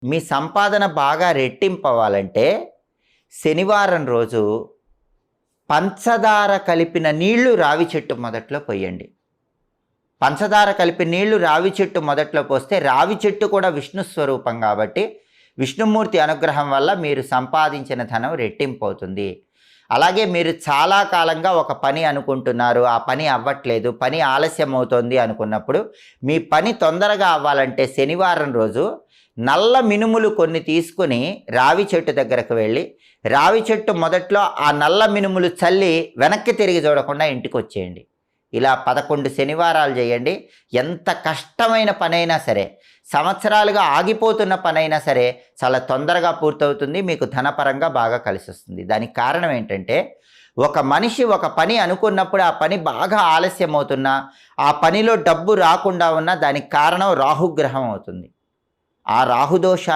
మీ సంపాదన బాగా రెట్టింపవ్వాలంటే శనివారం రోజు పంచదార కలిపిన నీళ్లు రావి చెట్టు మొదట్లో పోయండి. పంచదార కలిపిన నీళ్లు రావి చెట్టు మొదట్లో పోస్తే రావి చెట్టు కూడా విష్ణు స్వరూపం కాబట్టి విష్ణుమూర్తి అనుగ్రహం వల్ల మీరు సంపాదించిన ధనం రెట్టింపు అవుతుంది. అలాగే మీరు చాలా కాలంగా ఒక పని అనుకుంటున్నారు, ఆ పని అవ్వట్లేదు, పని ఆలస్యం అవుతోంది అనుకున్నప్పుడు మీ పని తొందరగా అవ్వాలంటే శనివారం రోజు నల్ల మినుములు కొన్ని తీసుకుని రావి చెట్టు దగ్గరకు వెళ్ళి రావి చెట్టు మొదట్లో ఆ నల్ల మినుములు చల్లి వెనక్కి తిరిగి చూడకుండా ఇంటికి వచ్చేయండి. ఇలా 11 శనివారాలు చేయండి. ఎంత కష్టమైన పనైనా సరే, సంవత్సరాలుగా ఆగిపోతున్న పనైనా సరే చాలా తొందరగా పూర్తవుతుంది. మీకు ధనపరంగా బాగా కలిసి వస్తుంది. దానికి కారణం ఏంటంటే, ఒక మనిషి ఒక పని అనుకున్నప్పుడు ఆ పని బాగా ఆలస్యం అవుతున్నా, ఆ పనిలో డబ్బు రాకుండా ఉన్నా దానికి కారణం రాహుగ్రహం అవుతుంది. ఆ రాహుదోష